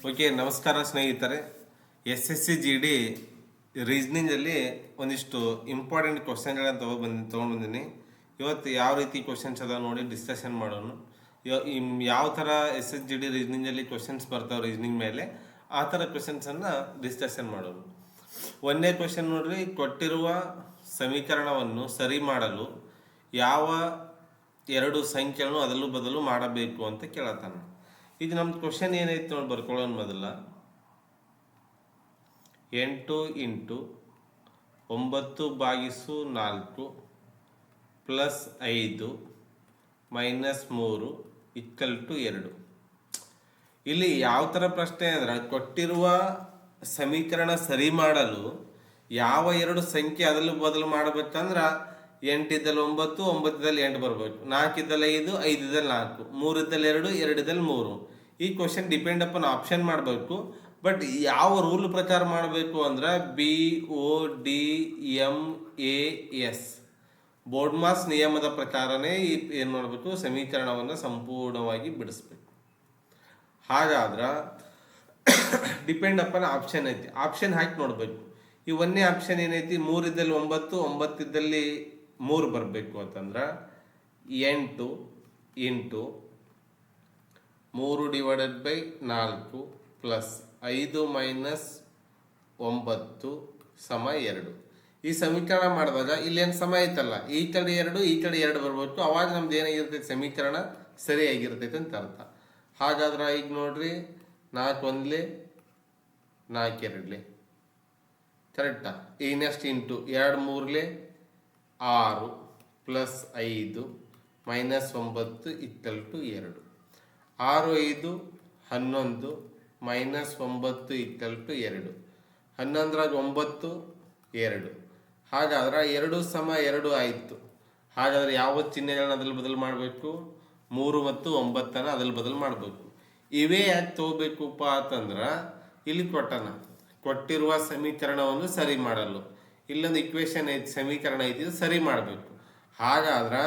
Okay, ನಮಸ್ಕಾರ ಸ್ನೇಹಿತರೆ. SSC GD ರೀಸ್ನಿಂಗಲ್ಲಿ ಒಂದಿಷ್ಟು ಇಂಪಾರ್ಟೆಂಟ್ ಕ್ವಶನ್ಗಳನ್ನು ತೊಗೊಂಡ್ಬಂದಿನಿ. ಇವತ್ತು ಯಾವ ರೀತಿ ಕ್ವಶನ್ಸ್ ಅದ ನೋಡಿ ಡಿಸ್ಕಷನ್ ಮಾಡೋಣ. ಯಾವ ಥರ SSC GD ರೀಸ್ನಿಂಗಲ್ಲಿ ಕ್ವಶನ್ಸ್ ಬರ್ತಾವೆ ರೀಸ್ನಿಂಗ್ ಮೇಲೆ, ಆ ಥರ ಕ್ವಶನ್ಸನ್ನು ಡಿಸ್ಕಷನ್ ಮಾಡೋಣ. ಒಂದೇ ಕ್ವಶನ್ ನೋಡ್ರಿ, ಕೊಟ್ಟಿರುವ ಸಮೀಕರಣವನ್ನು ಸರಿ ಮಾಡಲು ಯಾವ ಎರಡು ಸಂಖ್ಯೆಗಳನ್ನು ಅದಲು ಬದಲು ಮಾಡಬೇಕು ಅಂತ ಕೇಳತ್ತಾನೆ. ಈಗ ನಮ್ದು ಕ್ವಶನ್ ಏನೈತೆ ನೋಡಿ ಬರ್ಕೊಳ್ಳೋಣ. ಮೊದಲ 8 × 9/4 + 5 - 3 = 2. ಇಲ್ಲಿ ಯಾವ ಥರ ಪ್ರಶ್ನೆ ಅಂದ್ರೆ, ಕೊಟ್ಟಿರುವ ಸಮೀಕರಣ ಸರಿ ಮಾಡಲು ಯಾವ ಎರಡು ಸಂಖ್ಯೆ ಅದಲು ಬದಲು ಮಾಡಬೇಕಂದ್ರೆ 8 ಇದ್ದಲ್ಲಿ 9, 9 ಇದ್ದಲ್ಲಿ 8 ಬರಬೇಕು, 4 ಇದ್ದಲ್ಲಿ 5, 5 ಇದ್ದಲ್ಲಿ 4, 3 ಇದ್ದಲ್ಲಿ 2, 2 ಇದ್ದಲ್ಲಿ 3. ಈ ಕ್ವಶನ್ ಡಿಪೆಂಡ್ ಅಪಾನ್ ಆಪ್ಷನ್ ಮಾಡಬೇಕು. ಬಟ್ ಯಾವ ರೂಲ್ ಪ್ರಕಾರ ಮಾಡಬೇಕು ಅಂದ್ರೆ BODMAS ಬೋರ್ಡ್ ಮಾಸ್ ನಿಯಮದ ಪ್ರಕಾರನೇ ಏನು ಮಾಡಬೇಕು, ಸಮೀಕರಣವನ್ನು ಸಂಪೂರ್ಣವಾಗಿ ಬಿಡಿಸ್ಬೇಕು. ಹಾಗಾದ್ರೆ ಡಿಪೆಂಡ್ ಅಪಾನ್ ಆಪ್ಷನ್ ಐತಿ, ಆಪ್ಷನ್ ಹಾಕಿ ನೋಡಬೇಕು. ಈ ಒಂದೇ ಆಪ್ಷನ್ ಏನೈತಿ, 3 ಇದ್ದಲ್ಲಿ 9, 9 ಇದ್ದಲ್ಲಿ 3 ಬರಬೇಕು ಅಂತಂದ್ರೆ 8 × 3 / 4 + 5 - 9 = 2. ಈ ಸಮೀಕರಣ ಮಾಡಿದಾಗ ಇಲ್ಲೇನು ಸಮ ಐತಲ್ಲ, ಈ ಕಡೆ 2 ಈ ಕಡೆ 2 ಬರಬೇಕು. ಅವಾಗ ನಮ್ದು ಏನಾಗಿರ್ತೈತೆ, ಸಮೀಕರಣ ಸರಿಯಾಗಿರ್ತೈತೆ ಅಂತ ಅರ್ಥ. ಹಾಗಾದ್ರೆ ಈಗ ನೋಡ್ರಿ, 4 × 1 = 4 × 2 ಕರೆಕ್ಟಾ. ಈಗ ನೆಕ್ಸ್ಟ್ ಇಂಟು 2 × 3 = 6 + 5 - 9 = 2. 6 × 5 = 11 - 9 = 2. 11 9 2. ಹಾಗಾದ್ರೆ 2 = 2 ಆಯಿತು. ಹಾಗಾದ್ರೆ ಯಾವ ಚಿಹ್ನೆಗಳನ್ನ ಅದರಲ್ಲಿ ಬದಲು ಮಾಡಬೇಕು, 3 ಮತ್ತು 9 ಅದರಲ್ಲಿ ಬದಲು ಮಾಡಬೇಕು. ಇವೇ ಯಾಕೆ ತಗೋಬೇಕಪ್ಪ ಅಂತಂದ್ರೆ, ಇಲ್ಲಿ ಕೊಟ್ಟಿರುವ ಸಮೀಕರಣವನ್ನು ಸರಿ ಮಾಡಲು ಇಲ್ಲೊಂದು ಇಕ್ವೇಶನ್ ಐತಿ, ಸಮೀಕರಣ ಐತಿ, ಸರಿ ಮಾಡಬೇಕು. ಹಾಗಾದ್ರೆ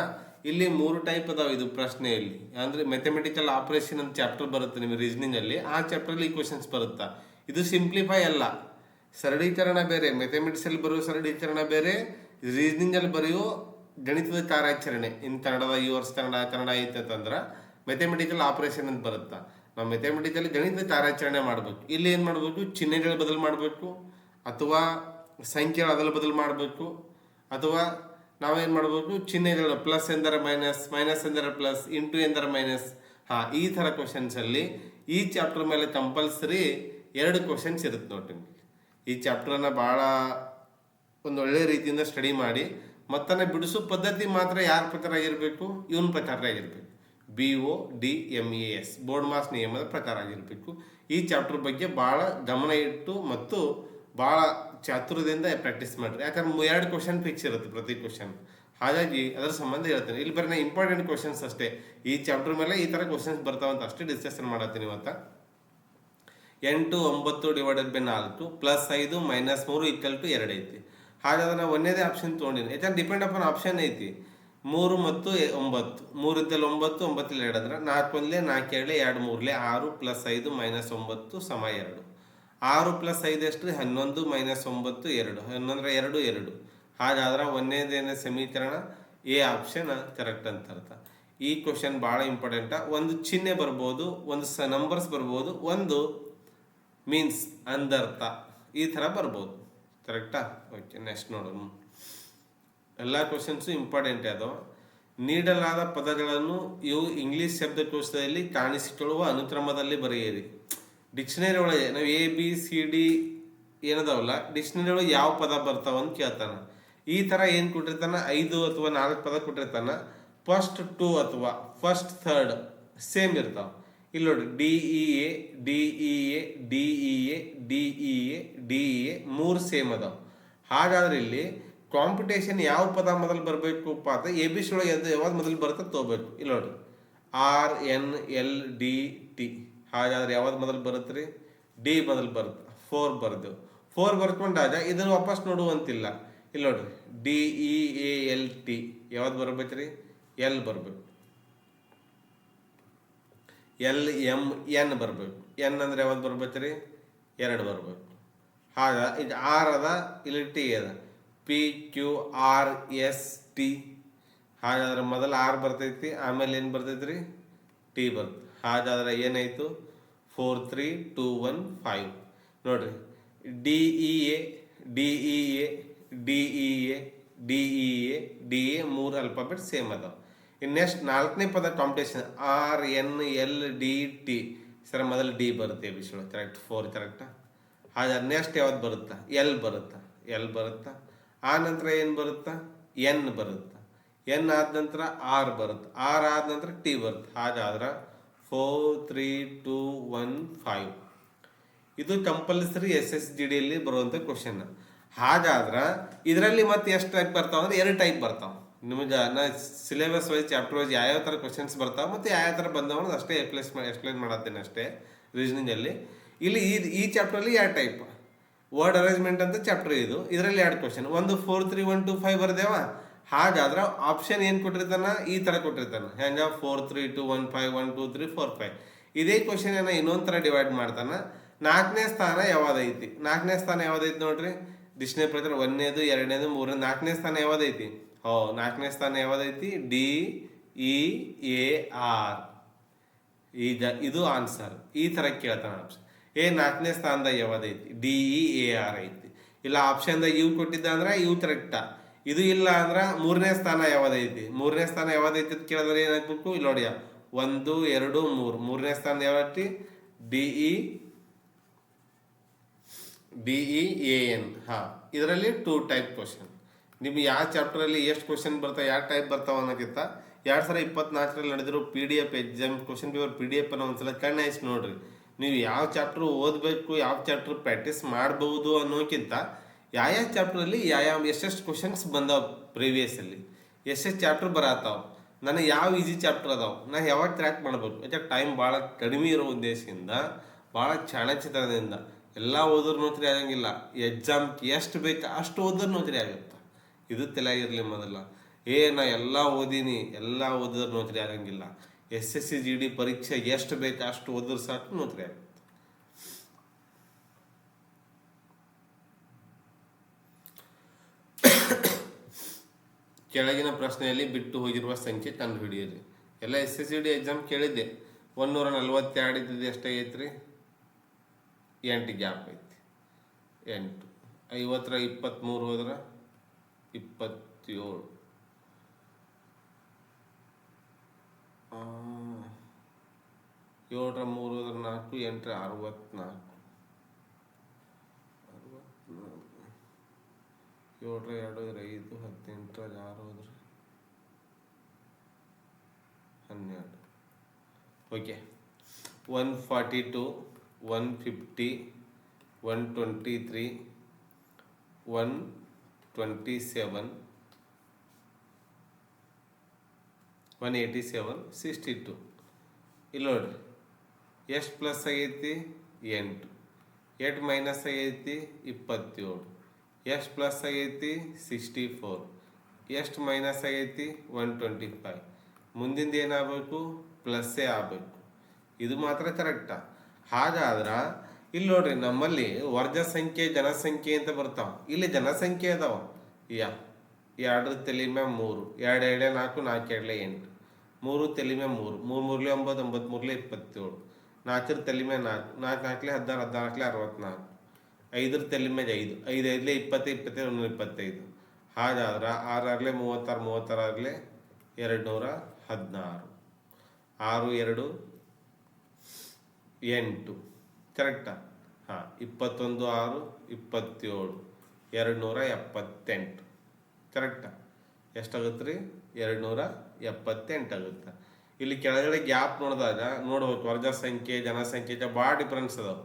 ಇಲ್ಲಿ 3 ಟೈಪ್ ಅದಾವೆ ಇದು ಪ್ರಶ್ನೆಯಲ್ಲಿ. ಅಂದರೆ ಮ್ಯಾಥಮೆಟಿಕಲ್ ಆಪರೇಷನ್ ಅಂತ ಚಾಪ್ಟರ್ ಬರುತ್ತೆ ನಿಮಗೆ ರೀಸನಿಂಗಲ್ಲಿ, ಆ ಚಾಪ್ಟರ್ಲಿ ಈ ಕ್ವಶನ್ಸ್ ಬರುತ್ತಾ. ಇದು ಸಿಂಪ್ಲಿಫೈ ಅಲ್ಲ, ಸರಳೀಕರಣ ಬೇರೆ. ಮ್ಯಾಥಮೆಟಿಕ್ಸಲ್ಲಿ ಬರೆಯೋ ಸರಳೀಕರಣ ಬೇರೆ, ರೀಸನಿಂಗಲ್ಲಿ ಬರೆಯೋ ಗಣಿತದ ಕಾರ್ಯಾಚರಣೆ. ಇನ್ನು ಕನ್ನಡದ ಈ ವರ್ಷ ಕನ್ನಡ ಐತೆ ಅಂತಂದ್ರೆ ಮ್ಯಾಥಮೆಟಿಕಲ್ ಆಪರೇಷನ್ ಅಂತ ಬರುತ್ತಾ. ನಾವು ಮ್ಯಾಥಮೆಟಿಕಲ್ಲಿ ಗಣಿತದ ಕಾರ್ಯಾಚರಣೆ ಮಾಡಬೇಕು. ಇಲ್ಲಿ ಏನು ಮಾಡಬೇಕು, ಚಿಹ್ನೆಗಳ ಬದಲು ಮಾಡಬೇಕು, ಅಥವಾ ಸಂಖ್ಯೆಗಳ ಅದಲು ಬದಲು ಮಾಡಬೇಕು, ಅಥವಾ ನಾವೇನು ಮಾಡಬೇಕು, ಚಿಹ್ನೆಗಳು ಪ್ಲಸ್ ಎಂದರೆ ಮೈನಸ್, ಮೈನಸ್ ಎಂದರೆ ಪ್ಲಸ್, ಇಂಟು ಎಂದರೆ ಮೈನಸ್. ಈ ಥರ ಕ್ವಶನ್ಸಲ್ಲಿ ಈ ಚಾಪ್ಟರ್ ಮೇಲೆ ಕಂಪಲ್ಸರಿ 2 ಕ್ವಶನ್ಸ್ ಇರುತ್ತೆ ನೋಡಿ ನಿಮಗೆ. ಈ ಚಾಪ್ಟರನ್ನು ಭಾಳ ಒಂದು ಒಳ್ಳೆಯ ರೀತಿಯಿಂದ ಸ್ಟಡಿ ಮಾಡಿ. ಮತ್ತನ್ನು ಬಿಡಿಸೋ ಪದ್ಧತಿ ಮಾತ್ರ ಯಾರ ಪ್ರಕಾರ ಆಗಿರಬೇಕು, ಇವನ ಪ್ರಕಾರ ಆಗಿರಬೇಕು. BODMAS ಬೋರ್ಡ್ ಮಾಸ್ ನಿಯಮದ ಪ್ರಕಾರ ಆಗಿರಬೇಕು. ಈ ಚಾಪ್ಟರ್ ಬಗ್ಗೆ ಭಾಳ ಗಮನ ಇಟ್ಟು ಮತ್ತು ಭಾಳ ಚಾತುರ್ಯದಿಂದ ಪ್ರಾಕ್ಟೀಸ್ ಮಾಡಿರಿ. ಯಾಕಂದ್ರೆ 2 ಕ್ವಶನ್ ಫಿಕ್ಸ್ ಇರುತ್ತೆ ಪ್ರತಿ ಕ್ವಶನ್. ಹಾಗಾಗಿ ಅದರ ಸಂಬಂಧ ಹೇಳ್ತೇನೆ. ಇಲ್ಲಿ ಬರೀ ಇಂಪಾರ್ಟೆಂಟ್ ಕ್ವಶನ್ಸ್ ಅಷ್ಟೇ. ಈ ಚಾಪ್ಟರ್ ಮೇಲೆ ಈ ಥರ ಕ್ವಶನ್ಸ್ ಬರ್ತಾವಂತ ಅಷ್ಟೇ ಡಿಸ್ಕಷನ್ ಮಾಡತ್ತೀನಿ ಇವತ್ತು. 8 × 9 / 4 + 5 - 3 = 2 ಐತಿ. ಹಾಗಾದ್ರೆ ನಾವು ಒಂದೇದೇ ಆಪ್ಷನ್ ತೊಗೊಂಡಿನಿ, ಯಾಕಂದ್ರೆ ಡಿಪೆಂಡ್ ಅಪಾನ್ ಆಪ್ಷನ್ ಐತಿ. 3 ಮತ್ತು 9, 3 ಇದ್ದಲ್ಲಿ 9, 9 ಇದ್ದಲ್ಲಿ 2 ಅಂದ್ರೆ 4 × 1 = 4 × 2 = 2 3 = 6 + 5 - 9 = 2. 6 + 5 ಎಷ್ಟು, 11 - 9 = 2. 11 2 2. ಹಾಗಾದ್ರೆ ಒಂದೇದೇನೇ ಸಮೀಕರಣ ಎ ಆಪ್ಷನ್ ಕರೆಕ್ಟ್ ಅಂತ ಅರ್ಥ. ಈ ಕ್ವಶನ್ ಭಾಳ ಇಂಪಾರ್ಟೆಂಟ. ಒಂದು ಚಿಹ್ನೆ ಬರ್ಬೋದು, ಒಂದು ನಂಬರ್ಸ್ ಬರ್ಬೋದು, ಒಂದು ಮೀನ್ಸ್ ಅಂದರ್ಥ, ಈ ಥರ ಬರ್ಬೋದು. ಕರೆಕ್ಟಾ. ಓಕೆ, ನೆಕ್ಸ್ಟ್ ನೋಡೋಣ. ಎಲ್ಲ ಕ್ವಶನ್ಸು ಇಂಪಾರ್ಟೆಂಟ್ ಅದು. ನೀಡಲಾದ ಪದಗಳನ್ನು ಇವು ಇಂಗ್ಲೀಷ್ ಶಬ್ದಕೋಶದಲ್ಲಿ ಕಾಣಿಸಿಕೊಳ್ಳುವ ಅನುಕ್ರಮದಲ್ಲಿ ಬರೆಯಿರಿ. ಡಿಕ್ಷನರಿ ಒಳಗೆ ನಾವು ABCD ಏನದಾವಲ್ಲ, ಡಿಕ್ಷನರಿ ಒಳಗೆ ಯಾವ ಪದ ಬರ್ತಾವ ಅಂತ ಕೇಳ್ತಾನೆ. ಈ ಥರ ಏನು ಕೊಟ್ಟಿರ್ತಾನೆ, 5 ಅಥವಾ 4 ಪದ ಕೊಟ್ಟಿರ್ತಾನೆ. ಫಸ್ಟ್ 2 ಅಥವಾ ಫಸ್ಟ್ 3 ಸೇಮ್ ಇರ್ತಾವೆ. ಇಲ್ಲಿ ನೋಡಿ, DEA DEA DEA DEA DEA 3 same ಅದಾವ. ಹಾಗಾದ್ರೆ ಇಲ್ಲಿ ಕಾಂಪಿಟೇಷನ್ ಯಾವ ಪದ ಮೊದಲು ಬರಬೇಕಪ್ಪ ಅಂತ ABC ಒಳಗೆ ಯಾವ್ದು ಮೊದಲು ಬರುತ್ತೆ ತಗೋಬೇಕು. ಇಲ್ಲಿ ನೋಡಿ, RNLDT. ಹಾಗಾದ್ರೆ ಯಾವ್ದು ಮೊದಲು ಬರುತ್ತೆ ರೀ, D ಮೊದಲು ಬರುತ್ತೆ. 4 ಬರ್ದು 4 ಬರ್ಕೊಂಡಾಗ ಇದನ್ನು ವಾಪಸ್ ನೋಡುವಂತಿಲ್ಲ. ಇಲ್ಲಿ ನೋಡ್ರಿ, DEALT ಯಾವ್ದು ಬರ್ಬೇಕ್ರಿ, L ಬರಬೇಕು. LMN ಬರಬೇಕು. ಎನ್ ಅಂದರೆ ಯಾವತ್ತು ಬರ್ಬೇಕು ರೀ 2 ಬರ್ಬೇಕು. ಆಗ ಇದು ಆರ್ ಅದ, ಇಲ್ಲಿ ಟಿ ಅದ, P Q R S T. ಹಾಗಾದ್ರೆ ಮೊದಲು ಆರ್ ಬರ್ತೈತಿ, ಆಮೇಲೆ ಏನು ಬರ್ತೈತಿ ರೀ ಟಿ ಬರ್ತದೆ. ಹಾಗಾದ್ರೆ ಏನಾಯಿತು 4 3 2 1 5. ನೋಡ್ರಿ D E A D E A D E A D E A D A 3 alphabet same ಅದಾವ. ಇನ್ನು ನೆಕ್ಸ್ಟ್ 4ನೇ ಪದ competition R N L D T. Sir ಮೊದಲು ಡಿ ಬರುತ್ತೆ ಬಿಸಿಲು ಕರೆಕ್ಟ್, 4 ಕರೆಕ್ಟಾ. ಹಾಗಾದ್ರೆ ನೆಕ್ಸ್ಟ್ ಯಾವ್ದು ಬರುತ್ತಾ ಎಲ್ ಬರುತ್ತಾ, ಎಲ್ ಬರುತ್ತಾ. ಆ ನಂತರ ಏನು ಬರುತ್ತಾ ಎನ್ ಬರುತ್ತಾ. ಎನ್ ಆದ ನಂತರ ಆರ್ ಬರುತ್ತೆ, ಆರ್ ಆದ ನಂತರ ಟಿ ಬರುತ್ತೆ. ಹಾಗಾದ್ರೆ 4 3 2 1 5. ಇದು ಕಂಪಲ್ಸರಿ SSGD ಅಲ್ಲಿ ಬರುವಂಥ ಕ್ವಶನ್. ಹಾಗಾದ್ರೆ ಇದರಲ್ಲಿ ಮತ್ತೆ ಎಷ್ಟು ಟೈಪ್ ಬರ್ತಾವ ಅಂದ್ರೆ 2 ಟೈಪ್ ಬರ್ತಾವ. ನಿಮಗೆ ನಾ ಸಿಲೆಬಸ್ ವೈಸ್ ಚಾಪ್ಟರ್ ವೈಸ್ ಯಾವ್ಯಾವ ಥರ ಕ್ವಶನ್ಸ್ ಬರ್ತಾವೆ ಮತ್ತು ಯಾವ ಥರ ಬಂದವ ಅಷ್ಟೇ ಎಕ್ಸ್ಪ್ಲೇನ್ ಮಾಡತ್ತೇನೆ ಅಷ್ಟೇ ರೀಸನಿಂಗಲ್ಲಿ. ಇಲ್ಲಿ ಈ ಚಾಪ್ಟ್ರಲ್ಲಿ 2 ಟೈಪ್ ವರ್ಡ್ ಅರೇಂಜ್ಮೆಂಟ್ ಅಂತ ಚಾಪ್ಟರ್ ಇದು. ಇದರಲ್ಲಿ 2 ಕ್ವಶನ್, ಒಂದು 4 3 1 2 5 ಬರ್ದೇವ. ಹಾಗಾದ್ರೆ ಆಪ್ಷನ್ ಏನು ಕೊಟ್ಟಿರ್ತಾನ ಈ ಥರ ಕೊಟ್ಟಿರ್ತಾನೆ. ಹೆಂಗ 4 3 2 1 5 1 2 3 4 5. ಇದೇ ಕ್ವಶನ್ ಏನೋ ಇನ್ನೊಂದು ಥರ ಡಿವೈಡ್ ಮಾಡ್ತಾನೆ. 4ನೇ ಸ್ಥಾನ ಯಾವ್ದೈತಿ, 4ನೇ ಸ್ಥಾನ ಯಾವ್ದೈತಿ ನೋಡ್ರಿ ಡಿಕ್ಷನರಿ ಪ್ರಕಾರ 1ನೇದು 2ನೇದು 3ನೇದು 4ನೇ ಸ್ಥಾನ ಯಾವ್ದೈತಿ. 4ನೇ ಸ್ಥಾನ ಯಾವ್ದೈತಿ ಡಿ ಇ ಎ ಆರ್. ಈಗ ಇದು ಆನ್ಸರ್ ಈ ಥರ ಕೇಳ್ತಾನೆ ಆಪ್ಷನ್. 4ನೇ ಸ್ಥಾನದಾಗ ಯಾವ್ದೈತಿ ಡಿ ಇ ಎ ಆರ್ ಐತಿ. ಇಲ್ಲ ಆಪ್ಷನ್ದಾಗ ಇವು ಕೊಟ್ಟಿದ್ದ ಅಂದ್ರೆ ಇವು ಕರೆಕ್ಟಾ. ಇದು ಇಲ್ಲ ಅಂದ್ರೆ 3ನೇ ಸ್ಥಾನ ಯಾವ್ದೈತಿ, 3ನೇ ಸ್ಥಾನ ಯಾವ್ದೈತಿ ಅಂತ ಕೇಳಿದ್ರೆ ಏನಾಗ್ಬೇಕು ಇಲ್ಲಿ ನೋಡಿ 1 2 3. 3ನೇ ಸ್ಥಾನ ಯಾವತ್ತಿ ಡಿ ಇ ಎ ಎನ್. ಇದರಲ್ಲಿ 2 ಟೈಪ್ ಕ್ವಶನ್. ನಿಮ್ಗೆ ಯಾವ ಚಾಪ್ಟರಲ್ಲಿ ಎಷ್ಟು ಕ್ವಶನ್ ಬರ್ತಾವೆ, ಯಾವ ಟೈಪ್ ಬರ್ತಾವೆ ಅನ್ನೋಕ್ಕಿಂತ 2024ರಲ್ಲಿ ನಡೆದಿರೋ PDF exam question paper PDF ಅನ್ನ ಒಂದ್ಸಲ ಕಣ್ಣು ಹಾಯಿಸಿ ನೋಡ್ರಿ. ನೀವು ಯಾವ ಚಾಪ್ಟರ್ ಓದಬೇಕು, ಯಾವ ಚಾಪ್ಟರ್ ಪ್ರಾಕ್ಟೀಸ್ ಮಾಡ್ಬೋದು ಅನ್ನೋಕ್ಕಿಂತ ಯಾವ ಚಾಪ್ಟ್ರಲ್ಲಿ ಎಷ್ಟೆಷ್ಟು ಕ್ವಶನ್ಸ್ ಬಂದಾವ ಪ್ರೀವಿಯಸ್ಸಲ್ಲಿ, ಎಷ್ಟೆಷ್ಟು ಚಾಪ್ಟರ್ ಬರತ್ತಾವ, ನನಗೆ ಯಾವ ಈಸಿ ಚಾಪ್ಟರ್ ಅದಾವ, ನಾನು ಯಾವಾಗ ಟ್ರ್ಯಾಕ್ ಮಾಡಬೇಕು. ಯಾಕೆ ಟೈಮ್ ಭಾಳ ಕಡಿಮೆ ಇರೋ ಉದ್ದೇಶದಿಂದ, ಭಾಳ ಚಾಣಕ್ಷತನದಿಂದ ಎಲ್ಲ ಓದೋರು ನೌಕರಿ ಆಗಂಗಿಲ್ಲ. ಎಕ್ಸಾಮ್ಗೆ ಎಷ್ಟು ಬೇಕು ಅಷ್ಟು ಓದೋರು ನೌಕರಿ ಆಗುತ್ತೆ. ಇದು ತಲೆಯಾಗಿರಲಿ ಮೊದಲ. ನಾ ಎಲ್ಲ ಓದೀನಿ, ಎಲ್ಲ ಓದಿದ್ರೆ ನೌಕರಿ ಆಗಂಗಿಲ್ಲ. SSCGD ಪರೀಕ್ಷೆ ಎಷ್ಟು ಬೇಕು ಅಷ್ಟು ಓದಿದ್ರೆ ಸಾಕು ನೌಕರಿ ಆಗುತ್ತೆ. ಕೆಳಗಿನ ಪ್ರಶ್ನೆಯಲ್ಲಿ ಬಿಟ್ಟು ಹೋಗಿರುವ ಸಂಖ್ಯೆ ಕಂಡುಹಿಡಿಯಿರಿ. ಎಲ್ಲ SSCGD ಎಕ್ಸಾಮ್ ಕೇಳಿದ್ದೆ. 142 ಇದ್ದಿದ್ದು ಎಷ್ಟಾಗೈತ್ರಿ 8 ಗ್ಯಾಪ್ ಐತಿ. 8 50 23 ಹೋದ್ರೆ 27. 7 3 ಹೋದ್ರೆ 4, 8 64. 7 2 5 18 6 ಹೋದ್ರೆ 12. ಓಕೆ 142 150 123 127 187 62. ಇಲ್ಲಿ ನೋಡ್ರಿ ಎಷ್ಟು ಪ್ಲಸ್ ಆಗೈತಿ 8, 8 ಮೈನಸ್ ಆಗೈತಿ 27, ಎಷ್ಟು ಪ್ಲಸ್ ಆಗೈತಿ 64, ಎಷ್ಟು ಮೈನಸ್ ಆಗೈತಿ 125. ಮುಂದಿಂದ ಏನಾಗಬೇಕು ಪ್ಲಸ್ಸೇ ಆಗಬೇಕು. ಇದು ಮಾತ್ರ ಕರೆಕ್ಟಾ. ಹಾಗಾದ್ರೆ ಇಲ್ಲಿ ನೋಡ್ರಿ ನಮ್ಮಲ್ಲಿ ವರ್ಗ ಸಂಖ್ಯೆ ಜನಸಂಖ್ಯೆ ಅಂತ ಬರ್ತಾವ. ಇಲ್ಲಿ ಜನಸಂಖ್ಯೆ ಅದಾವ 2 ತಲೆ ಮ್ಯಾಗ 3, 2 2 4 4 2 8, 3 ತಲೆ ಮ್ಯಾಗ 3, 3 3 9 9 3 27, 4 ತಲೆ ಮ್ಯಾಗ 4, 4 4 16 16 64, 5 ತಲೆ ಮ್ಯಾಗ 5, 5 5 20 25 125. ಹಾಗಾದ್ರೆ 6 6 36 36 216, 6 2 8 ಕರೆಕ್ಟಾ. 21 6 27 278 ಕರೆಕ್ಟಾ. ಎಷ್ಟಾಗುತ್ತೆ ರೀ 278 ಆಗುತ್ತೆ. ಇಲ್ಲಿ ಕೆಳಗಡೆ ಗ್ಯಾಪ್ ನೋಡಿದಾಗ ನೋಡ್ಬೇಕು ವರ್ಗ ಸಂಖ್ಯೆ ಜನಸಂಖ್ಯೆ ಭಾಳ ಡಿಫ್ರೆನ್ಸ್ ಅದಾವೆ.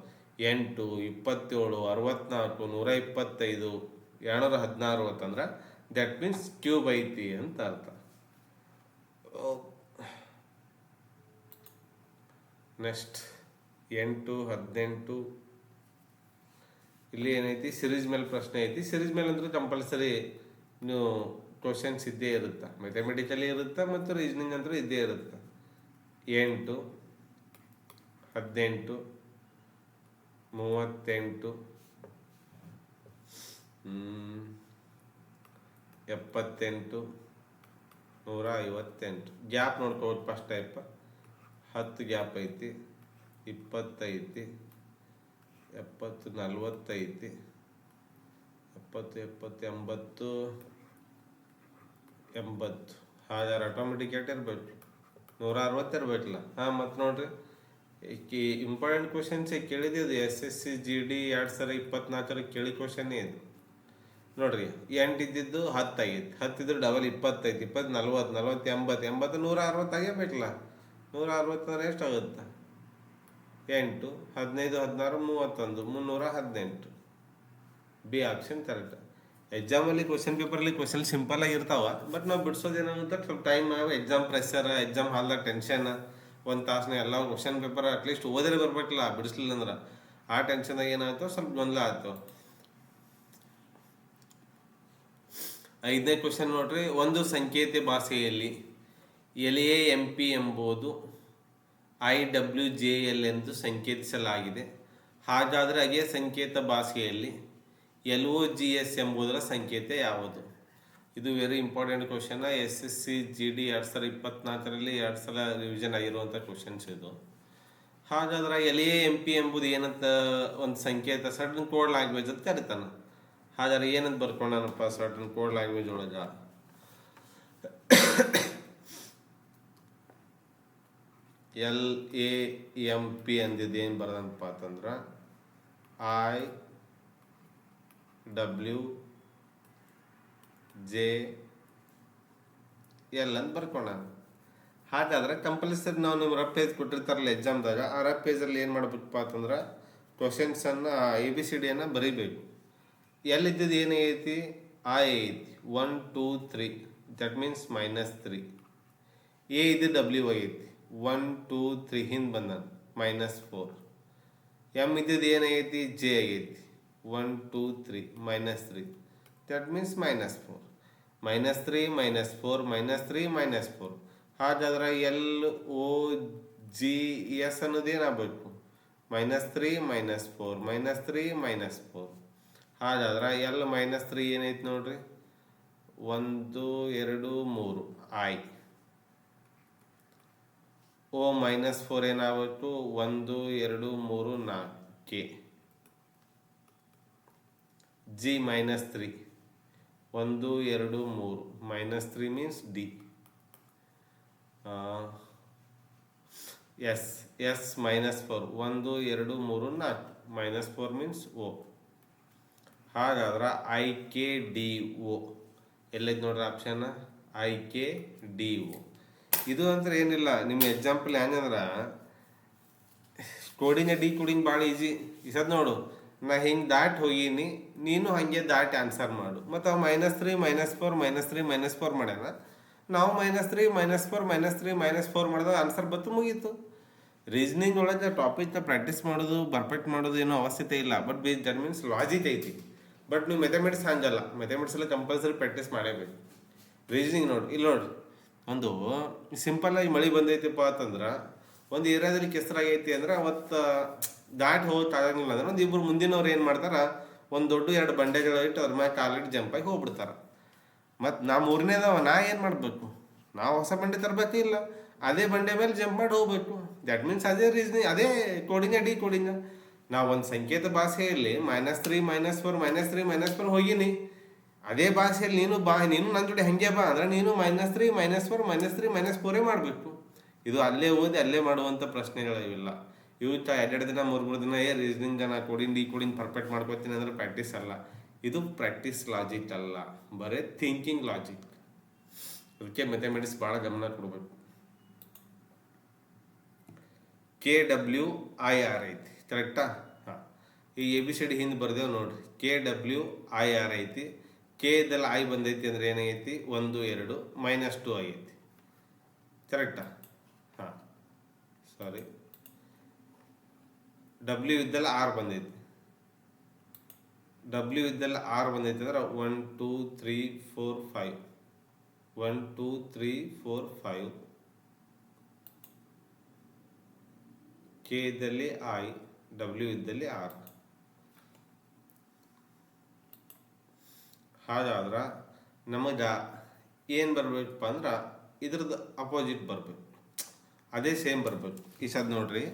8 27 64 125 216 ಅಂತಂದ್ರೆ ದಟ್ ಮೀನ್ಸ್ ಕ್ಯೂಬ್ ಐತಿ ಅಂತ ಅರ್ಥ. ನೆಕ್ಸ್ಟ್ 8 18 ಇಲ್ಲಿ ಏನೈತಿ ಸಿರೀಸ್ ಮೇಲೆ ಪ್ರಶ್ನೆ ಐತಿ. ಸಿರೀಸ್ ಮೇಲೆ ಅಂದ್ರೆ ಕಂಪಲ್ಸರಿ ನೀವು ಕ್ವಶನ್ಸ್ ಇದ್ದೇ ಇರುತ್ತೆ, ಮ್ಯಾಥಮೆಟಿಕಲಿ ಇರುತ್ತೆ ಮತ್ತು ರೀಸನಿಂಗ್ ಅಂದ್ರೆ ಇದ್ದೇ ಇರುತ್ತೆ. 8 18 38 78 158 ಗ್ಯಾಪ್ ನೋಡ್ಕೋಬೋದು. ಫಸ್ಟ್ ಟೈಪ್ 10 ಗ್ಯಾಪ್ ಐತಿ, 20 ಐತಿ, 70 40 ಐತಿ, 70 70 80 80 1000 ಆಟೋಮೆಟಿಕ್ ಇರ್ಬೇಕು, 160 ಇರ್ಬೇಕಲ್ಲ. ಮತ್ತು ನೋಡ್ರಿ ಇಂಪಾರ್ಟೆಂಟ್ ಕ್ವಶನ್ಸ್ ಕೇಳಿದ್ದು SSC GD 2024 ಕೇಳಿ ಕ್ವಶನ್ನೇ ಇದು ನೋಡ್ರಿ. 8 ಇದ್ದಿದ್ದು 10 ಆಗೈತಿ, 10 ಇದ್ದು ಡಬಲ್ 20 ಐತಿ, 20 40 40 80 80 160 ಆಗೇಬೇಕಲ್ಲ. 160 ಅಂದ್ರೆ ಎಷ್ಟಾಗುತ್ತೆ? 8 15 16 31 318. B option correct. ಎಕ್ಸಾಮಲ್ಲಿ ಕ್ವಶನ್ ಪೇಪರಲ್ಲಿ ಕ್ವಶನ್ ಸಿಂಪಲ್ ಆಗಿರ್ತಾವ, ಬಟ್ ನಾವು ಬಿಡಿಸೋದು ಏನಾಗುತ್ತೆ, ಸ್ವಲ್ಪ ಟೈಮ್ ಎಕ್ಸಾಮ್ ಪ್ರೆಷರ್, ಎಕ್ಸಾಮ್ ಹಾಲ್ದಾಗ ಟೆನ್ಷನ್, ಒಂದು ತಾಸನ ಎಲ್ಲ ಕ್ವಶನ್ ಪೇಪರ್ ಅಟ್ಲೀಸ್ಟ್ ಓದಿದ್ರೆ ಬರ್ಬೇಕಲ್ಲ. ಬಿಡಿಸ್ಲಿಲ್ಲ ಅಂದ್ರೆ ಆ ಟೆನ್ಷನ್ದಾಗ ಏನಾಯ್ತು, ಸ್ವಲ್ಪ ಗೊಂದಲ ಆಯ್ತು. 5ನೇ ಕ್ವಶನ್ ನೋಡ್ರಿ. ಒಂದು ಸಂಕೇತ ಭಾಷೆಯಲ್ಲಿ LAMP ಎಂಬುದು IWJL ಎಂದು ಸಂಕೇತಿಸಲಾಗಿದೆ. ಹಾಗಾದರೆ ಅದೇ ಸಂಕೇತ ಭಾಷೆಯಲ್ಲಿ LOGS ಎಂಬುದರ ಸಂಕೇತ ಯಾವುದು? ಇದು very important question. SSC GD 2024 2 ಸಲ ರಿವಿಷನ್ ಆಗಿರುವಂಥ ಕ್ವಶನ್ಸ್ ಇದು. ಹಾಗಾದ್ರೆ LAMP ಎಂಬುದು ಏನಂತ ಒಂದು ಸಂಕೇತ, ಸರ್ಟನ್ ಕೋಡ್ ಲ್ಯಾಂಗ್ವೇಜ್ ಅಂತ ಕರಿತಾನೆ. ಹಾಗಾದ್ರೆ ಏನಂತ ಬರ್ಕೊಂಡನಪ್ಪ ಸರ್ಟನ್ ಕೋಡ್ ಲ್ಯಾಂಗ್ವೇಜ್ ಒಳಗ? LAMP ಅಂದಿದ್ದು ಏನು ಬರೋದಪ್ಪ ಅಂತಂದ್ರೆ IWJL ಅಂತ ಬರ್ಕೊಂಡ. ಹಾಗಾದ್ರೆ ಕಂಪಲ್ಸರಿ ನಾವು ನಿಮ್ಮ ರಫ್ ಪೇಜ್ ಕೊಟ್ಟಿರ್ತಾರಲ್ಲ ಎಕ್ಸಾಮ್ದಾಗ, ಆ ರಫ್ ಪೇಜಲ್ಲಿ ಏನು ಮಾಡ್ಬೇಕಪ್ಪ ಅಂತಂದ್ರೆ ಕ್ವಶನ್ಸನ್ನು ABCD ಬರೀಬೇಕು. ಎಲ್ಲಿದ್ದದ್ದು ಏನೈತಿ? I ಐತಿ 1 2 3, ದಟ್ ಮೀನ್ಸ್ -3. A ಇದು W ಐತಿ 1 2 3 ಹಿಂದೆ ಬಂದ -4. M ಇದ್ದದ್ದು ಏನೈತಿ? J ಆಗೈತಿ 1 2 3 -3, ದಟ್ ಮೀನ್ಸ್ -4. -3 -4 -3 -4. ಹಾಗಾದ್ರೆ LOGS ಅನ್ನೋದೇನಾಗಬೇಕು? -3 -4 -3 -4. ಹಾಗಾದ್ರೆ -3 ಏನೈತಿ ನೋಡ್ರಿ? 1 2 3 I. -4 ಏನಾಗಬೇಕು? 1 2 3 4 K. G -3 1 2 3 -3 means D. S -4 1 2 3 4 -4 means O. ಹಾಗಾದ್ರೆ IKDO ಎಲ್ಲೈತೆ ನೋಡ್ರಿ ಆಪ್ಷನ್? IKDO. ಇದು ಅಂದ್ರೆ ಏನಿಲ್ಲ, ನಿಮ್ಮ ಎಕ್ಸಾಂಪಲ್ ಏನಂದ್ರೆ ಕೋಡಿಂಗ್ ಡಿಕೋಡಿಂಗ್ ಭಾಳ ಈಸಿ. ಇಸದ್ ನೋಡು, ನಾ ಹಿಂಗೆ ದಾಟ್ ಹೋಗೀನಿ, ನೀನು ಹಾಗೆ ದಾಟ್ ಆನ್ಸರ್ ಮಾಡು. ಮತ್ತು ಅವು -3 -4 -3 -4 ಮಾಡ್ಯಾನ, ನಾವು -3 -4 -3 -4 ಮಾಡಿದಾಗ ಆನ್ಸರ್ ಬತ್ತು, ಮುಗೀತು. ರೀಸನಿಂಗ್ ಒಳಗೆ ಟಾಪಿಕ್ನ ಪ್ರಾಕ್ಟೀಸ್ ಮಾಡೋದು ಪರ್ಫೆಕ್ಟ್ ಮಾಡೋದು ಏನೋ ಅವಶ್ಯಕತೆ ಇಲ್ಲ, ಬಟ್ ದಟ್ ಮೀನ್ಸ್ ಲಾಜಿಕ್ ಐತಿ. ಬಟ್ ನೀವು ಮೆಥಮೆಟಿಕ್ಸ್ ಹಂಗಲ್ಲ, ಮೆಥಮೆಟಿಕ್ಸಲ್ಲಿ ಕಂಪಲ್ಸರಿ ಪ್ರಾಕ್ಟೀಸ್ ಮಾಡೇಬೇಕು. ರೀಸನಿಂಗ್ ನೋಡಿ, ಇಲ್ಲಿ ನೋಡಿ, ಒಂದು ಸಿಂಪಲ್ಲಾಗಿ ಮಳೆ ಬಂದೈತಿಪ್ಪ ಅಂತಂದ್ರೆ, ಒಂದು ಏರಿಯಾದಲ್ಲಿ ಕೆಸರಾಗೈತಿ ಅಂದ್ರೆ ಅವತ್ತು ದಾಟಿ ಹೋಗಕ್ಕೆ ಆಗಂಗಿಲ್ಲ ಅಂದ್ರೆ ಒಂದು ಇಬ್ಬರು ಮುಂದಿನವ್ರು ಏನು ಮಾಡ್ತಾರೆ, ಒಂದು ದೊಡ್ಡ 2 ಬಂಡೆಗಳು ಇಟ್ಟು ಅದ್ರ ಮ್ಯಾಗ ಕಾಲಿಟ್ಟು ಜಂಪಾಗಿ ಹೋಗ್ಬಿಡ್ತಾರೆ. ಮತ್ತು ನಾ ಮೂರನೇದವ, ನಾ ಏನು ಮಾಡಬೇಕು? ನಾವು ಹೊಸ ಬಂಡೆ ತರಬೇಕು, ಇಲ್ಲ ಅದೇ ಬಂಡೆ ಮೇಲೆ ಜಂಪ್ ಮಾಡಿ ಹೋಗ್ಬೇಕು. ದ್ಯಾಟ್ ಮೀನ್ಸ್ ಅದೇ ರೀಸನಿಂಗ್, ಅದೇ ಕೋಡಿಂಗ ಡಿಕೋಡಿಂಗ. ನಾವು ಒಂದು ಸಂಕೇತ ಭಾಷೆಯಲ್ಲಿ -3 -4 -3 -4 ಹೋಗಿನಿ, ಅದೇ ಭಾಷೆಯಲ್ಲಿ ನೀನು ನನ್ನ ಜೊತೆ ಹಂಗೆ ಬಾ ಅಂದ್ರೆ ನೀನು -3 -4 -3 -4 ಮಾಡಬೇಕು. ಇದು ಅಲ್ಲೇ ಓದಿ ಅಲ್ಲೇ ಮಾಡುವಂಥ ಪ್ರಶ್ನೆಗಳು ಇವಿಲ್ಲ. ಇವು 2 ದಿನ 3 ದಿನ ರೀಸನಿಂಗ್ ನಾ ಕೋಡಿಂಗ್ ಡಿಕೋಡಿಂಗ್ ಪರ್ಫೆಕ್ಟ್ ಮಾಡ್ಕೋತೀನಿ ಅಂದ್ರೆ ಪ್ರಾಕ್ಟೀಸ್ ಅಲ್ಲ. ಇದು ಪ್ರಾಕ್ಟೀಸ್ ಲಾಜಿಕ್ ಅಲ್ಲ, ಬರೀ ಥಿಂಕಿಂಗ್ ಲಾಜಿಕ್. ಅದಕ್ಕೆ ಮೆಥಮೆಟಿಕ್ಸ್ ಭಾಳ ಗಮನ ಕೊಡಬೇಕು. KWIR ಐತಿ, ಕರೆಕ್ಟಾ? ಹಾಂ, ಈ ABCD ಹಿಂದೆ ಬರ್ದೇವು ನೋಡ್ರಿ. KWIR ಐತಿ. Kದಲ್ಲಿ I ಬಂದೈತಿ ಅಂದ್ರೆ ಏನೈತಿ? 1 2 -2 ಆಗೈತಿ, ಕರೆಕ್ಟಾ? ಹಾಂ, ಸಾರಿ, W ಇದ್ದಲ್ಲಿ R ಬಂದೈತಿ. W ಇದ್ದಲ್ಲಿ R ಬಂದೈತಿ ಅಂದ್ರೆ 1 2 3 4 5 1 2 3 4 5. K ಇದ್ದಲ್ಲಿ I, ಡಬ್ಲ್ಯೂ ಇದ್ದಲ್ಲಿ ಆರ್. ಹಾಗಾದ್ರೆ ನಮಗೆ ಏನು ಬರಬೇಕಪ್ಪ ಅಂದ್ರೆ ಇದ್ರದ್ದು ಅಪೋಸಿಟ್ ಬರಬೇಕು, ಅದೇ ಸೇಮ್ ಬರಬೇಕು. ಈ ಸದ್ ನೋಡ್ರಿ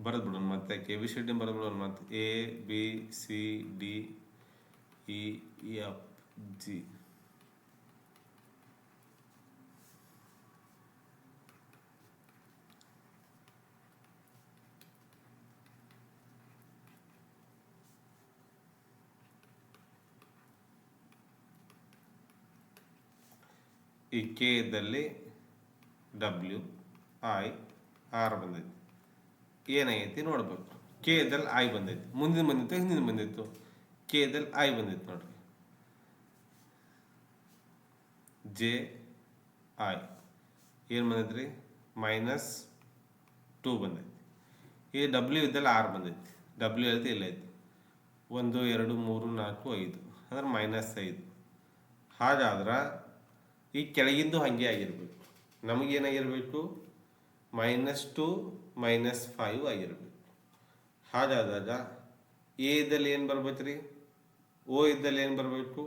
ಬರೆದು ಬಿಡೋಣ ಮತ್ತೆ, ಕೆ ಬಿ ಸಿ ಡಿ ಬರೆದು ಬಿಡೋಣ ಮತ್ತೆ. A B C D E F G. ಈ ಕೆ ಇದ್ದಲ್ಲಿ ಡಬ್ಲ್ಯೂ ಐ ಆರ್ ಬಂದೈತಿ. ಏನಾಗೈತಿ ನೋಡ್ಬೇಕು. ಕೆ ಇದ್ದಲ್ಲಿ ಐ ಬಂದೈತಿ, ಮುಂದಿನ ಬಂದಿತ್ತು ಹಿಂದಿನ ಬಂದಿತ್ತು. ಕೆ ಇದ್ದಲ್ಲಿ ಐ ಬಂದಿತ್ತು ನೋಡ್ರಿ, ಜೆ ಐ ಏನು ಬಂದೈತ್ರಿ -2 ಬಂದೈತಿ. ಈ ಡಬ್ಲ್ಯೂ ಇದ್ದಲ್ಲಿ ಆರ್ ಬಂದೈತಿ. ಡಬ್ಲ್ಯೂ ಐತಿ ಇಲ್ಲ ಐತಿ 1 2 3 4 5 ಅಂದ್ರೆ -5. ಹಾಗಾದ್ರೆ ಈ ಕೆಳಗಿಂದು ಹಾಗೆ ಆಗಿರ್ಬೇಕು. ನಮಗೇನಾಗಿರ್ಬೇಕು -2 -5 ಆಗಿರ್ಬೇಕು. ಹಾಗಾದಾಗ ಎ ಇದ್ದಲ್ಲಿ ಏನು ಬರ್ಬೇಕು ರೀ, ಓ ಇದ್ದಲ್ಲಿ ಏನು ಬರಬೇಕು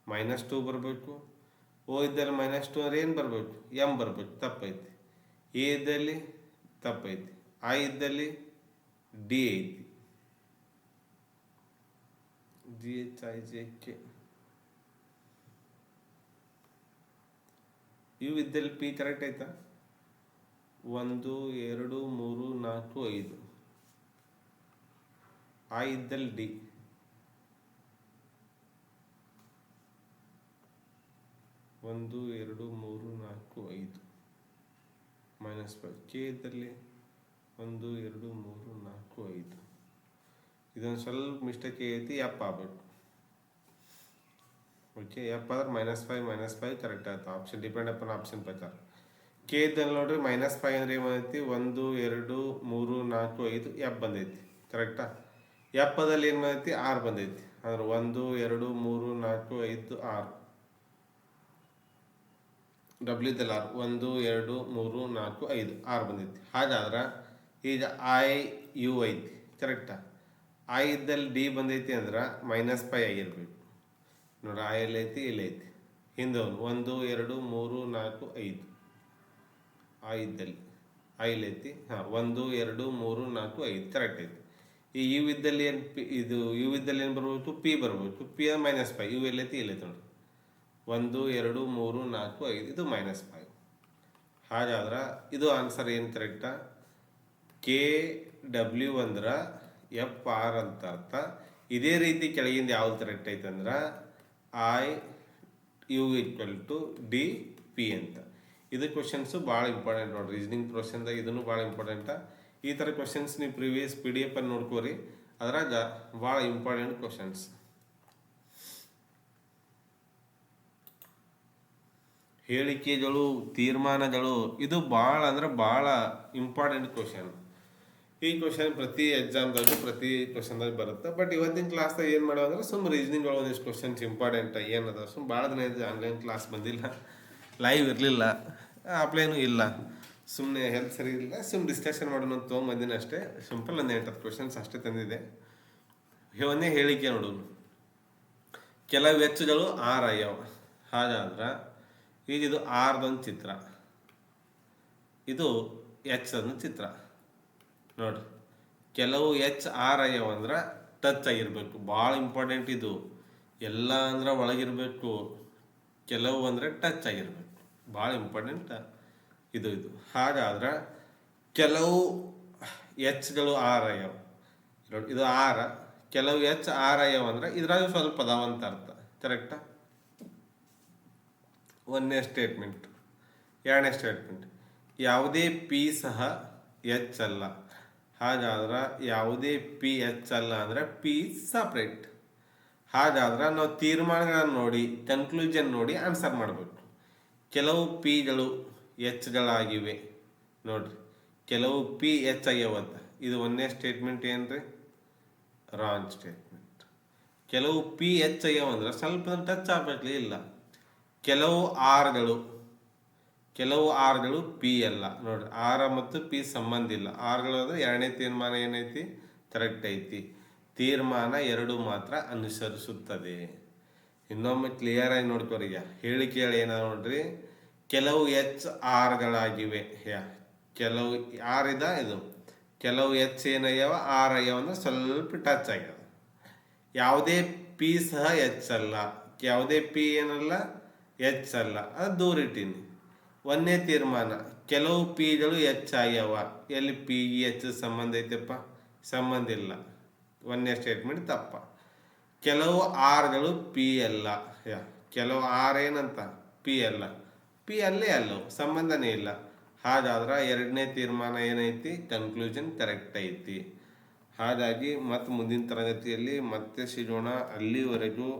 -2 ಬರಬೇಕು. ಓ ಇದ್ದಲ್ಲಿ -2 ಅಂದ್ರೆ ಏನು ಬರಬೇಕು ಎಂ ಬರಬೇಕು, ತಪ್ಪೈತಿ. ಎ ಇದ್ದಲ್ಲಿ ತಪ್ಪೈತಿ, ಐ ಇದ್ದಲ್ಲಿ ಡಿ ಐತಿ, G H I J K. ಇವು ಇದ್ದಲ್ಲಿ ಪಿ ಕರೆಕ್ಟ್ ಆಯ್ತಾ? 1 2 3 4 5. ಐ ಇದ್ದಲ್ಲಿ ಡಿ, 1 2 3 4 5 -5. ಕೆ ಇದ್ದಲ್ಲಿ 1 2 3 4 5. ಇದೊಂದು ಸ್ವಲ್ಪ ಮಿಸ್ಟೇಕ್ ಐತಿ, ಎಪ್ ಆಗ್ಬೇಕು. ಓಕೆ, ಎಪ್ ಆದ್ರೆ -5 ಕರೆಕ್ಟ್ ಆಯ್ತು. ಆಪ್ಷನ್ ಡಿಪೆಂಡ್ ಅಪಾನ್ ಆಪ್ಷನ್ ಪ್ರಕಾರ. ಕೆ ಇದ್ದಲ್ಲಿ ನೋಡ್ರಿ -5 ಅಂದ್ರೆ ಏನು ಬಂದೈತಿ 1 2 3 4 5 ಎಫ್ ಬಂದೈತಿ, ಕರೆಕ್ಟಾ? ಎಪ್ಪದಲ್ಲಿ ಏನು ಬಂದೈತಿ ಆರ್ ಬಂದೈತಿ. ಅಂದ್ರೆ 1 2 3 4 5 6. ಡಬ್ಲ್ಯೂ ಇದ್ದಲ್ಲಿ ಆರ್ 1 2 3 4 5 6 ಬಂದೈತಿ. ಹಾಗಾದ್ರೆ ಈಗ ಐ ಯು ಐತಿ, ಕರೆಕ್ಟಾ? ಐ ಇದ್ದಲ್ಲಿ ಡಿ ಬಂದೈತಿ ಅಂದ್ರೆ -5 ಆಗಿರ್ಬೇಕು ನೋಡ್ರಿ. ಐ ಎಲ್ಲಿ ಐತಿ ಇಲ್ಲೈತಿ, ಹಿಂದವನು 1 2 3 4 5. ಐ ಇದ್ದಲ್ಲಿ ಐ ಇಲ್ಲೈತಿ, 1 2 3 4 5 ಕರೆಕ್ಟ್ ಐತಿ. ಈ ಯು ಇದ್ದಲ್ಲಿ ಏನು ಇದು ಯು ಇದ್ದಲ್ಲಿ ಏನು ಬರ್ಬೇಕು ಪಿ ಬರ್ಬೇಕು. ಪಿ -5. ಯು ಎಲ್ಲೈತಿ ಇಲ್ಲೈತಿ ನೋಡ್ರಿ 1 2 3 4 5 ಇದು -5. ಹಾಗಾದ್ರೆ ಇದು ಆನ್ಸರ್ ಏನು ಕರೆಕ್ಟಾ? ಕೆ ಡಬ್ಲ್ಯೂ ಅಂದ್ರೆ ಎಫ್ ಆರ್ ಅಂತ ಅರ್ಥ. ಇದೇ ರೀತಿ ಕೆಳಗಿಂದ ಯಾವ್ದು ಕರೆಕ್ಟ್ ಐತೆ ಅಂದ್ರೆ ಐ ಯು = ಡಿ ಪಿ ಅಂತ. ಇದು ಕ್ವಶನ್ಸು ಭಾಳ ಇಂಪಾರ್ಟೆಂಟ್ ನೋಡ್ರಿ. ರೀಸನಿಂಗ್ ಕ್ವಶನ್ದಾಗ ಇದನ್ನು ಭಾಳ ಇಂಪಾರ್ಟೆಂಟ. ಈ ಥರ ಕ್ವಶನ್ಸ್ ನೀವು ಪ್ರಿವಿಯಸ್ PDF ಅನ್ನು ನೋಡ್ಕೋರಿ, ಅದ್ರಾಗ ಭಾಳ ಇಂಪಾರ್ಟೆಂಟ್ ಕ್ವಶನ್ಸ್. ಹೇಳಿಕೆಗಳು, ತೀರ್ಮಾನಗಳು, ಇದು ಭಾಳ ಅಂದ್ರೆ ಭಾಳ ಇಂಪಾರ್ಟೆಂಟ್ ಕ್ವಶನ್. ಈ ಕ್ವಶನ್ ಪ್ರತಿ ಎಕ್ಸಾಮ್ದಾಗೂ ಪ್ರತಿ ಕ್ವಶನ್ದಾಗ ಬರುತ್ತೆ. ಬಟ್ ಇವತ್ತಿನ ಕ್ಲಾಸ್ದಾಗ ಏನು ಮಾಡೋ ಅಂದ್ರೆ ಸುಮ್ಮ ರೀಸನಿಂಗ್ ಒಂದಿಷ್ಟು ಕ್ವಶನ್ಸ್ ಇಂಪಾರ್ಟೆಂಟ್ ಏನದ. ಸುಮ್ಮ ಭಾಳ ದಿನ ಇದೆ ಆನ್ಲೈನ್ ಕ್ಲಾಸ್ ಬಂದಿಲ್ಲ, ಲೈವ್ ಇರಲಿಲ್ಲ, ಆಫ್ಲೈನು ಇಲ್ಲ. ಸುಮ್ಮನೆ ಹೆಲ್ತ್ ಸರಿ ಇಲ್ಲ, ಸುಮ್ಮನೆ ಡಿಸ್ಕಷನ್ ಮಾಡೋಣ ಅಂತ ತೊಗೊಂಬಂದಿನ ಅಷ್ಟೇ. ಸಿಂಪಲ್ ಒಂದು 8 ಕ್ವಶನ್ಸ್ ಅಷ್ಟೇ ತಂದಿದೆ. ಒಂದೇ ಹೇಳಿಕೆ ನೋಡೋಣ. ಕೆಲವು ವೆಚ್ಚಗಳು ಆರ್ ಆಗ್ಯಾವ. ಹಾಗಾದ್ರೆ ಈಗ ಇದು ಆರ್ದೊಂದು ಚಿತ್ರ, ಇದು ಎಚ್ ಅದೊಂದು ಚಿತ್ರ ನೋಡ್ರಿ. ಕೆಲವು ಎಚ್ ಆರ್ ಆಗ್ಯಾವ ಅಂದ್ರೆ ಟಚ್ ಆಗಿರ್ಬೇಕು, ಭಾಳ ಇಂಪಾರ್ಟೆಂಟ್ ಇದು. ಎಲ್ಲ ಅಂದ್ರೆ ಒಳಗಿರ್ಬೇಕು, ಕೆಲವು ಅಂದರೆ ಟಚ್ ಆಗಿರ್ಬೇಕು, ಭಾಳ ಇಂಪಾರ್ಟೆಂಟ್ ಇದು. ಹಾಗಾದ್ರೆ ಕೆಲವು ಎಚ್ಗಳು ಆರ್ ಆಗ್ಯಾವ ನೋಡಿ, ಇದು ಆರ್. ಕೆಲವು ಎಚ್ ಆರ್ ಆಗ್ಯಾವ ಅಂದ್ರೆ ಇದ್ರಾಗ ಸ್ವಲ್ಪ ಅದಾವಂತ ಅರ್ಥ, ಕರೆಕ್ಟಾ? ಒಂದನೇ ಸ್ಟೇಟ್ಮೆಂಟ್. ಎರಡನೇ ಸ್ಟೇಟ್ಮೆಂಟ್, ಯಾವುದೇ ಪಿ ಸಹ ಎಚ್ ಅಲ್ಲ. ಹಾಗಾದ್ರೆ ಯಾವುದೇ ಪಿ ಎಚ್ ಅಲ್ಲ ಅಂದರೆ ಪಿ ಸಪ್ರೇಟ್. ಹಾಗಾದ್ರೆ ನಾವು ತೀರ್ಮಾನಗಳನ್ನು ನೋಡಿ, ಕನ್ಕ್ಲೂಷನ್ ನೋಡಿ ಆನ್ಸರ್ ಮಾಡಬೇಕು. ಕೆಲವು ಪಿಗಳು ಎಚ್ಗಳಾಗಿವೆ ನೋಡ್ರಿ, ಕೆಲವು ಪಿ ಎಚ್ ಆಗ್ಯಾವಂತ. ಇದು ಒಂದನೇ ಸ್ಟೇಟ್ಮೆಂಟ್ ಏನ್ರಿ? Wrong statement. ಕೆಲವು ಪಿ ಎಚ್ ಆಗ್ಯಾವಂದ್ರೆ ಸ್ವಲ್ಪ ಟಚ್ ಆಗ್ಬೇಕಲಿ ಇಲ್ಲ. ಕೆಲವು ಆರ್ಗಳು ಕೆಲವು ಆರ್ಗಳು ಪಿ ಅಲ್ಲ. ನೋಡ್ರಿ, ಆರ ಮತ್ತು ಪಿ ಸಂಬಂಧ ಇಲ್ಲ. ಆರ್ಗಳು ಅಂದ್ರೆ ಎರಡನೇ ತೀರ್ಮಾನ ಏನೈತಿ, ಕರೆಕ್ಟ್ ಐತಿ. ತೀರ್ಮಾನ 2 ಮಾತ್ರ ಅನುಸರಿಸುತ್ತದೆ. ಇನ್ನೊಮ್ಮೆ ಕ್ಲಿಯರ್ ಆಗಿ ನೋಡ್ಕೋರಿ. ಈಗ ಹೇಳಿಕೆಗಳು ಏನ ನೋಡ್ರಿ, ಕೆಲವು ಎಚ್ ಆರ್ಗಳಾಗಿವೆ. ಕೆಲವು ಆರ್ ಇದ ಇದು, ಕೆಲವು ಎಚ್ ಏನಯ್ಯವ ಆರ್ ಅಯ್ಯವ ಅಂದ್ರೆ ಸ್ವಲ್ಪ ಟಚ್ ಆಗ್ಯದ. ಯಾವುದೇ ಪಿ ಸಹ ಎಚ್ ಅಲ್ಲ, ಯಾವುದೇ ಪಿ ಏನಲ್ಲ ಎಚ್ ಅಲ್ಲ, ಅದು ದೂರ ಇಟ್ಟೀನಿ. ಒಂದನೇ ತೀರ್ಮಾನ, ಕೆಲವು ಪಿಗಳು ಎಚ್ ಆಗ್ಯಾವ. ಎಲ್ಲಿ ಪಿ ಎಚ್ ಸಂಬಂಧ ಐತೆಪ್ಪ, ಸಂಬಂಧ ಇಲ್ಲ. ಒಂದನೇ ಸ್ಟೇಟ್ಮೆಂಟ್ ತಪ್ಪ. ಕೆಲವು ಆರ್ಗಳು ಪಿ ಅಲ್ಲ. ಕೆಲವು ಆರ್ ಏನಂತ ಪಿ ಅಲ್ಲ, ಪಿ ಅಲ್ಲೇ ಅಲ್ಲವು, ಸಂಬಂಧನೇ ಇಲ್ಲ. ಹಾಗಾದ್ರೆ ಎರಡನೇ ತೀರ್ಮಾನ ಏನೈತಿ, ಕನ್ಕ್ಲೂಷನ್ ಕರೆಕ್ಟ್ ಐತಿ. ಹಾಗಾಗಿ ಮತ್ತೆ ಮುಂದಿನ ತರಗತಿಯಲ್ಲಿ ಮತ್ತೆ ಸಿಗೋಣ. ಅಲ್ಲಿವರೆಗೂ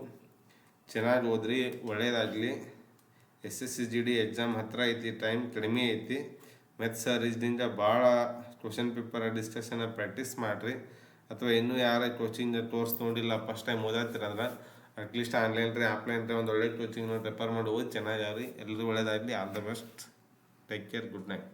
ಚೆನ್ನಾಗಿ ಓದ್ರಿ, ಒಳ್ಳೇದಾಗಲಿ. SSCGD ಎಕ್ಸಾಮ್ ಹತ್ತಿರ ಐತಿ, ಟೈಮ್ ಕಡಿಮೆ ಐತಿ. ಮೆಥ್ಸ್ ರೀಸನಿಂಗ್ ಭಾಳ ಕ್ವಶನ್ ಪೇಪರ್ ಡಿಸ್ಕಷನ್ ಪ್ರಾಕ್ಟೀಸ್ ಮಾಡಿರಿ. ಅಥವಾ ಇನ್ನೂ ಯಾರ ಕೋಚಿಂಗ್ ಕೋರ್ಸ್ ನೋಡಿಲ್ಲ, ಫಸ್ಟ್ ಟೈಮ್ ಓದಾತಿರಂದ್ರೆ ಅಟ್ಲೀಸ್ಟ್ ಆನ್ಲೈನ್ ರೀ ಆಫ್ಲೈನ್ ರೀ ಒಂದು ಒಳ್ಳೆ ಕೋಚಿಂಗ್ ರೆಫರ್ ಮಾಡಿ ಓದಿ ಚೆನ್ನಾಗಿ. ಎಲ್ಲರೂ ಒಳ್ಳೇದಾಗಲಿ. All the best. Take care. Good night.